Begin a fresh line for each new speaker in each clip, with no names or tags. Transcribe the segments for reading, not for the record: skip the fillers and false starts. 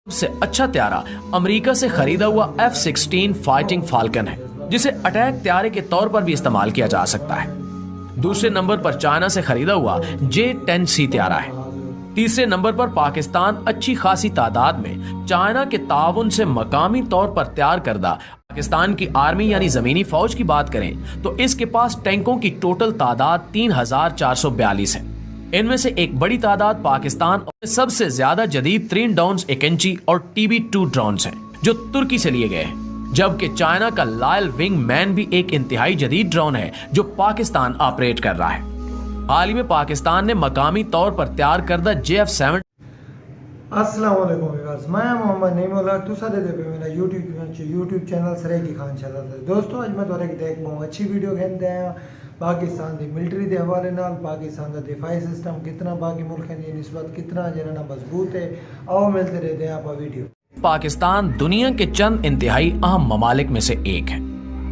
सबसे अच्छा त्यारा अमेरिका से खरीदा हुआ F-16 फाइटिंग फाल्कन है, जिसे अटैक त्यारे के तौर पर भी इस्तेमाल किया जा सकता है। दूसरे नंबर पर चाइना से खरीदा हुआ J-10C त्यारा है। तीसरे नंबर पर पाकिस्तान अच्छी खासी तादाद में चाइना के ताउन से मकामी तौर पर तैयार करदा पाकिस्तान की आर्मी यानी जमीनी फौज की बात करें तो इसके पास टैंकों की टोटल तादाद 3442 है। इनमें से एक बड़ी तादाद पाकिस्तान और सबसे ज्यादा जदीद तरीन ड्रोन्स एकेंची और TB2 ड्रोन्स हैं जो तुर्की से लिए गए हैं, जबकि चाइना का लायल विंग मैन भी एक इंतहाई जदीद ड्रोन है जो पाकिस्तान ऑपरेट कर रहा है। हाल ही में पाकिस्तान ने मकामी तौर पर तैयार करदा JF-7
अस्सलाम वालेकुम व्यूअर्स, मैं मोहम्मद नईमुल्लाह तुसा दे पे मेरा यूट्यूब चैनल सरेगी खान चलता है। दोस्तों अज मैं तुहाडे देख पाऊँ अच्छी वीडियो कहते हैं पाकिस्तान की मिलिटरी के हवाले नाल पाकिस्तान का दिफाई सिस्टम कितना बाकी मुल्कों की निस्बत कितना जना मजबूत है। आओ मिलते रहते हैं आप वीडियो।
पाकिस्तान दुनिया के चंद इंतहाई अहम ममालिक में से एक है।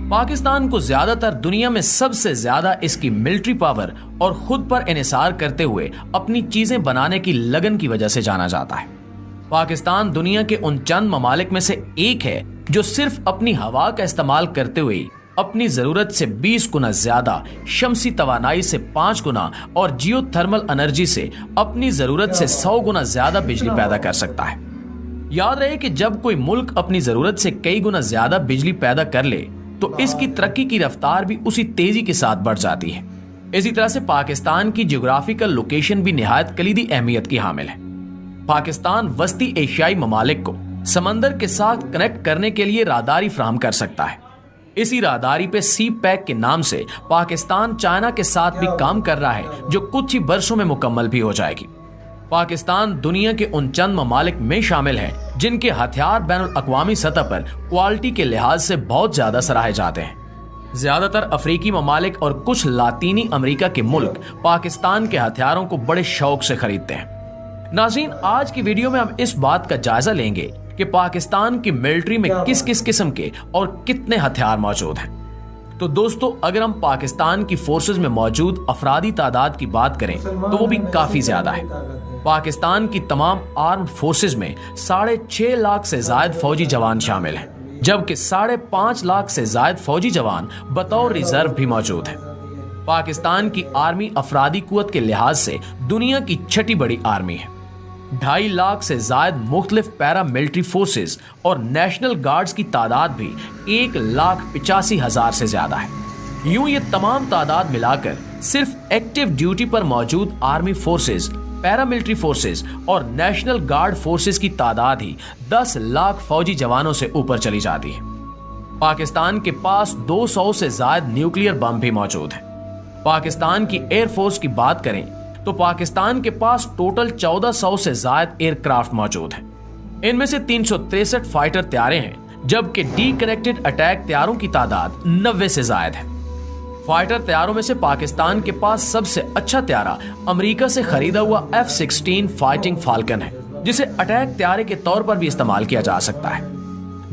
पाकिस्तान को ज्यादातर दुनिया में सबसे ज्यादा इसकी मिलिट्री पावर और खुद पर इन्हिसार करते हुए अपनी चीजें बनाने की लगन की वजह से जाना जाता है। पाकिस्तान दुनिया के उन चंद ममालिक में से एक है जो सिर्फ अपनी हवा का इस्तेमाल करते हुए अपनी जरूरत से 20 गुना ज्यादा, शमसी तवानाई से 5 गुना और जियोथर्मल एनर्जी से अपनी जरूरत से 100 गुना ज्यादा बिजली पैदा कर सकता है। याद रहे कि जब कोई मुल्क अपनी जरूरत से कई गुना ज्यादा बिजली पैदा कर ले तो इसकी तरक्की की रफ्तार भी उसी तेजी के साथ बढ़ जाती है। इसी तरह से पाकिस्तान की जियोग्राफिकल लोकेशन भी निहायत कलीदी अहमियत की हामिल है। पाकिस्तान वस्ती एशियाई ममालिक को समंदर के साथ कनेक्ट करने के लिए राहदारी फराहम कर सकता है। इसी राहदारी पे सी पैक के नाम से पाकिस्तान चाइना के साथ भी काम कर रहा है जो कुछ ही वर्षों में मुकम्मल भी हो जाएगी। पाकिस्तान दुनिया के उन चंद ममालिक में शामिल है जिनके हथियार बैनुल अक़वामी सतह पर क्वालिटी के लिहाज से बहुत ज्यादा सराहे जाते हैं। ज्यादातर अफ्रीकी ममालिक और कुछ लातीनी अमेरिका के मुल्क पाकिस्तान के हथियारों को बड़े शौक से खरीदते हैं। नाज़रीन, आज की वीडियो में हम इस बात का जायजा लेंगे कि पाकिस्तान की मिलिट्री में किस किस किस्म के और कितने हथियार मौजूद हैं। तो दोस्तों, अगर हम पाकिस्तान की फोर्सेज में मौजूद अफरादी तादाद की बात करें तो वो भी काफी ज्यादा है। पाकिस्तान की तमाम आर्म्ड फोर्सेज में 6.5 लाख से ज्यादा फौजी जवान शामिल हैं, जबकि 5.5 लाख से ज्यादा फौजी जवान बतौर रिजर्व भी मौजूद हैं। पाकिस्तान की आर्मी अफरादी कुव्वत के लिहाज से दुनिया की छठी बड़ी आर्मी है। 2.5 लाख से ज्यादा मुख्तलिफ पैरा मिलिट्री फोर्सेस और नेशनल गार्ड्स की तादाद भी 1,85,000 से ज्यादा है। यूं ये तमाम तादाद मिलाकर सिर्फ एक्टिव ड्यूटी पर मौजूद army forces, para military forces और नेशनल गार्ड फोर्सेस की तादाद ही 10 लाख फौजी जवानों से ऊपर चली जाती है। पाकिस्तान के पास 200 से ज्यादा न्यूक्लियर बम भी मौजूद है। पाकिस्तान की एयरफोर्स की बात करें तो पाकिस्तान के पास टोटल 1400 से ज्यादा एयरक्राफ्ट मौजूद हैं। इनमें से 363 फाइटर त्यारे हैं, जबकि डी कनेक्टेड अटैक त्यारों की तादाद 90 से ज्यादा है। फाइटर त्यारों में से पाकिस्तान के पास सबसे अच्छा त्यारा अमेरिका से खरीदा हुआ F-16 फाइटिंग फाल्कन है, जिसे अटैक त्यारे के तौर पर भी इस्तेमाल किया जा सकता है।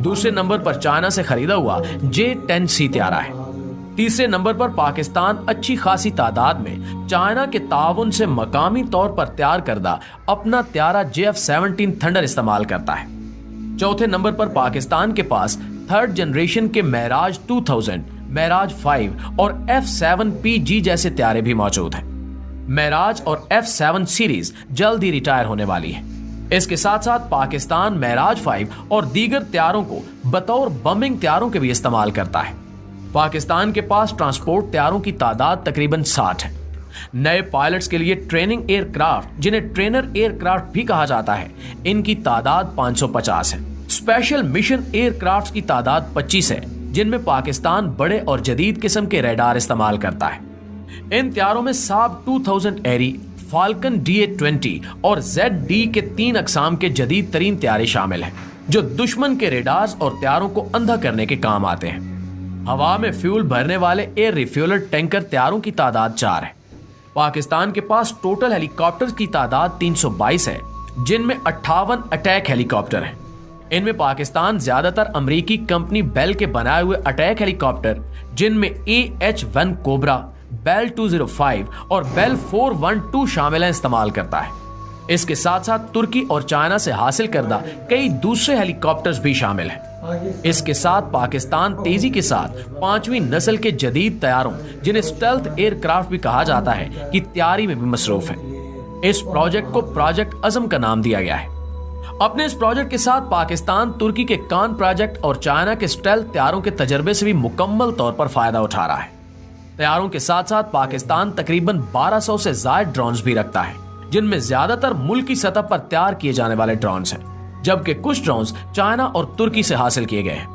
दूसरे नंबर पर चाइना से खरीदा हुआ J-10C त्यारा है। तीसरे नंबर पर पाकिस्तान अच्छी खासी तादाद में चाइना के ताउन से मकामी तौर पर तैयार करदा अपना त्यारा JF-17 थंडर इस्तेमाल करता है। चौथे नंबर पर पाकिस्तान के पास थर्ड जनरेशन के महराज 2000, महराज 5 और F-7PG जैसे त्यारे भी मौजूद हैं। महराज और F-7 सीरीज जल्द ही रिटायर होने वाली है। इसके साथ साथ पाकिस्तान महराज 5 और दीगर त्यारों को बतौर बमिंग त्यारों के भी इस्तेमाल करता है। पाकिस्तान के पास ट्रांसपोर्ट त्यारों की तादाद तकरीबन 60 है। नए पायलट्स के लिए ट्रेनिंग एयरक्राफ्ट, जिन्हें ट्रेनर एयरक्राफ्ट भी कहा जाता है, इनकी तादाद 550 है। स्पेशल मिशन एयरक्राफ्ट की तादाद 25 है, जिनमें पाकिस्तान बड़े और जदीद किस्म के रडार इस्तेमाल करता है। इन त्यारों में साब 2000 एरी, फाल्कन DA-20 और ZD के 3 अकसाम के जदीद तरीन त्यारे शामिल हैं, जो दुश्मन के रडार्स और त्यारों को अंधा करने के काम आते हैं। हवा में फ्यूल भरने वाले एयर रिफ्यूलर टैंकर त्यारों की तादाद 4 है। पाकिस्तान के पास टोटल हेलीकॉप्टर की तादाद 322 है, जिनमें 58 अटैक हेलीकॉप्टर हैं। इनमें पाकिस्तान ज्यादातर अमेरिकी कंपनी बेल के बनाए हुए अटैक हेलीकॉप्टर, जिनमें AH-1 कोबरा, बेल 205 और बेल 412 शामिल हैं, इस्तेमाल करता है। इसके साथ साथ तुर्की और चाइना से हासिल करदा कई दूसरे हेलीकॉप्टर्स भी शामिल हैं। इसके साथ पाकिस्तान तेजी के साथ 5वीं नस्ल के जदीद तैयारों, जिन्हें स्टेल्थ एयरक्राफ्ट भी कहा जाता है, की तैयारी में भी मसरूफ है। इस प्रोजेक्ट को प्रोजेक्ट अज़म का नाम दिया गया है। अपने इस प्रोजेक्ट के साथ पाकिस्तान तुर्की के कान प्रोजेक्ट और चाइना के स्टेल्थ तैयारों के तजर्बे से भी मुकम्मल तौर पर फायदा उठा रहा है। तैयारों के साथ साथ पाकिस्तान तकरीबन 1200 से ज्यादा ड्रोन्स भी रखता है, जिनमें ज्यादातर मुल्की सतह पर तैयार किए जाने वाले ड्रोन्स हैं, जबकि कुछ ड्रोन्स चाइना और तुर्की से हासिल किए गए हैं।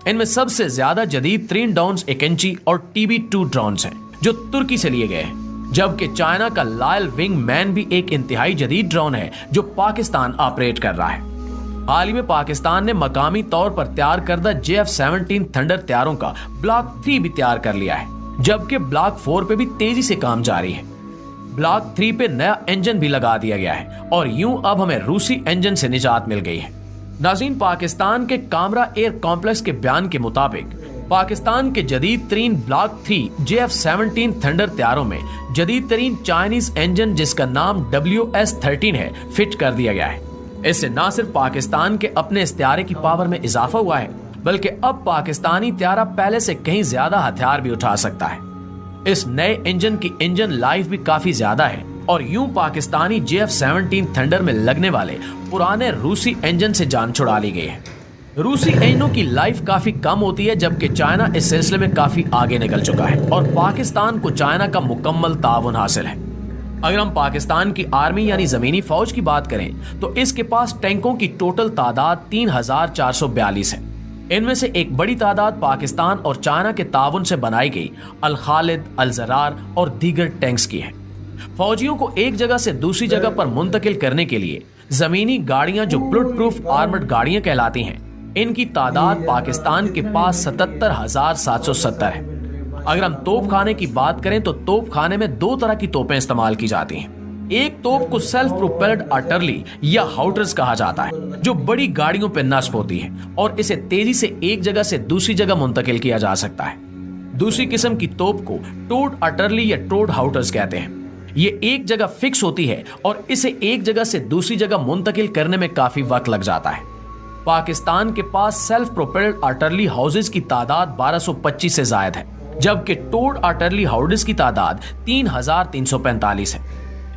इनमें सबसे ज्यादा जदीद तरीन ड्रोन्स एकेंची और TB2 ड्रोन्स हैं, जो तुर्की से लिए गए हैं, जबकि चाइना का लायल विंग मैन भी एक इंतहाई जदीद ड्रोन है जो पाकिस्तान ऑपरेट कर रहा है। हाल ही में पाकिस्तान ने मकामी तौर पर तैयार करदा JF-17 थंडर तैयारों का ब्लॉक 3 भी तैयार कर लिया है, जबकि ब्लॉक 4 पे भी तेजी से काम जारी है। ब्लॉक 3 पे नया इंजन भी लगा दिया गया है और यूं अब हमें रूसी इंजन से निजात मिल गई है। नाज़रीन, पाकिस्तान के कामरा एयर कॉम्प्लेक्स के बयान के मुताबिक पाकिस्तान के जदीद तरीन ब्लॉक 3 JF-17 थंडर तैयारों में जदीद तरीन चाइनीज इंजन, जिसका नाम WS-13 है, फिट कर दिया गया है। इससे न सिर्फ पाकिस्तान के अपने इस तैयारे की पावर में इजाफा हुआ है, बल्कि अब पाकिस्तानी तैयारा पहले से कहीं ज्यादा हथियार भी उठा सकता है। इस नए इंजन की इंजन लाइफ भी काफी ज्यादा है और यूं पाकिस्तानी JF-17 थंडर में लगने वाले पुराने रूसी इंजन से जान छुड़ा ली गई है। रूसी इंजनों की लाइफ काफी कम होती है, जबकि चाइना इस सिलसिले में काफी आगे निकल चुका है और पाकिस्तान को चाइना का मुकम्मल ताउन हासिल है। अगर हम पाकिस्तान की आर्मी यानी जमीनी फौज की बात करें तो इसके पास टैंकों की टोटल तादाद 3442 है। इनमें से एक बड़ी तादाद पाकिस्तान और चाइना के ताउन से बनाई गई अल खालिद, अल ज़रार और दीगर टैंक्स की है। फौजियों को एक जगह से दूसरी जगह पर मुंतकिल करने के लिए जमीनी गाड़ियां, जो बुलेट प्रूफ आर्मर्ड गाड़ियां कहलाती हैं, इनकी तादाद पाकिस्तान के पास 77,770 है। अगर हम तोप खाने की बात करें तो तोप खाने में 2 तरह की तोपें इस्तेमाल की जाती हैं। एक तोप को सेल्फ प्रोपेल्ड आर्टिलरी या हाउटर्स कहा जाता है, जो बड़ी गाड़ियों पर नस्ब होती है और इसे तेजी से एक जगह से दूसरी जगह मुंतकिल किया जा सकता है। दूसरी किस्म की तोप को टोड आर्टिलरी या टोड हाउटर्स कहते हैं। ये एक जगह फिक्स होती है और इसे एक जगह से दूसरी जगह मुंतकिल करने में काफी वक्त लग जाता है। पाकिस्तान के पास सेल्फ प्रोपेल्ड आर्टिलरी हाउसेज की तादाद 1225 से ज्यादा है, जबकि टोड आर्टिलरी हाउसेज की तादाद 3345 है।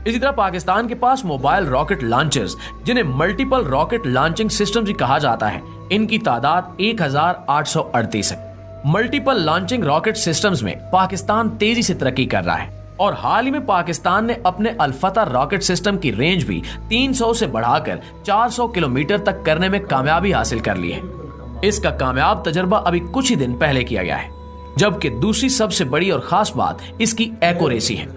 इसी तरह पाकिस्तान के पास मोबाइल रॉकेट लॉन्चर्स, जिन्हें मल्टीपल रॉकेट लॉन्चिंग सिस्टम भी कहा जाता है, इनकी तादाद 1838 है। मल्टीपल लॉन्चिंग रॉकेट सिस्टम्स में पाकिस्तान तेजी से तरक्की कर रहा है और हाल ही में पाकिस्तान ने अपने अल-फतह रॉकेट सिस्टम की रेंज भी 300 से बढ़ाकर 400 किलोमीटर तक करने में कामयाबी हासिल कर ली है। इसका कामयाब तजर्बा अभी कुछ ही दिन पहले किया गया है। जबकि दूसरी सबसे बड़ी और खास बात इसकी एक्यूरेसी है।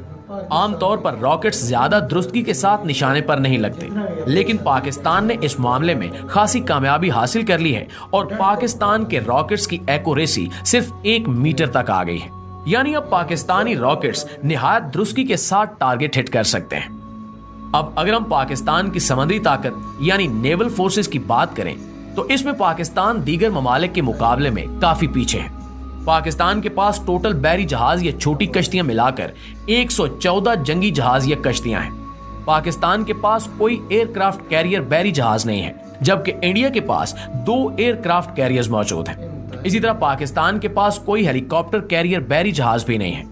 आमतौर पर रॉकेट्स ज्यादा दुरुस्तगी के साथ निशाने पर नहीं लगते, लेकिन पाकिस्तान ने इस मामले में खासी कामयाबी हासिल कर ली है और पाकिस्तान के रॉकेट्स की एक्यूरेसी सिर्फ 1 मीटर तक आ गई है। यानी अब पाकिस्तानी रॉकेट्स निहायत दुरुस्तगी के साथ टारगेट हिट कर सकते हैं। अब अगर हम पाकिस्तान की समुद्री ताकत यानी नेवल फोर्सेस की बात करें तो इसमें पाकिस्तान दीगर ममालिक के मुकाबले में काफी पीछे है। पाकिस्तान के पास टोटल बहरी जहाज या छोटी कश्तियां मिलाकर 114 जंगी जहाज या कश्तियां हैं। पाकिस्तान के पास कोई एयरक्राफ्ट कैरियर बहरी जहाज नहीं है, जबकि इंडिया के पास 2 एयरक्राफ्ट कैरियर्स मौजूद हैं। इसी तरह पाकिस्तान के पास कोई हेलीकॉप्टर कैरियर बहरी जहाज भी नहीं है।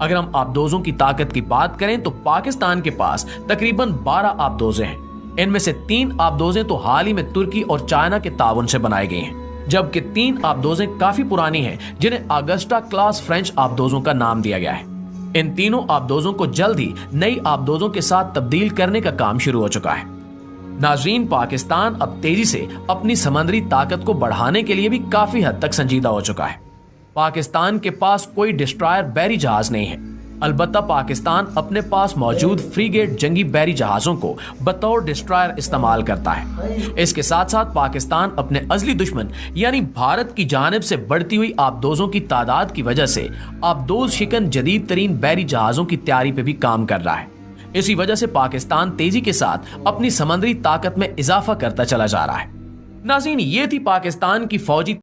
अगर हम आबदोजों की ताकत की बात करें तो पाकिस्तान के पास तकरीबन 12 आबदोजें हैं। इनमें से 3 आबदोजें तो हाल ही में तुर्की और चाइना के ताउन से बनाई गई हैं, जबकि 3 आबदोजें काफी पुरानी हैं, जिन्हें अगस्टा क्लास फ्रेंच आबदोजों का नाम दिया गया है। इन तीनों आबदोजों को जल्द ही नई आबदोजों के साथ तब्दील करने का काम शुरू हो चुका है। नाजरीन, पाकिस्तान अब तेजी से अपनी समुद्री ताकत को बढ़ाने के लिए भी काफी हद तक संजीदा हो चुका है। पाकिस्तान के पास कोई डिस्ट्रॉयर बहरी जहाज नहीं है, अलबत्ता पाकिस्तान अपने पास मौजूद फ्रीगेट जंगी बहरी जहाजों को बतौर डिस्ट्रॉयर इस्तेमाल करता है। इसके साथ साथ पाकिस्तान अपने अजली दुश्मन यानी भारत की जानिब से बढ़ती हुई आबदोजों की तादाद की वजह से आबदोज शिकन जदीद तरीन बहरी जहाजों की तैयारी पे भी काम कर रहा है। इसी वजह से पाकिस्तान तेजी के साथ अपनी समुद्री ताकत में इजाफा करता चला जा रहा है। नाज़रीन, ये थी पाकिस्तान की फौजी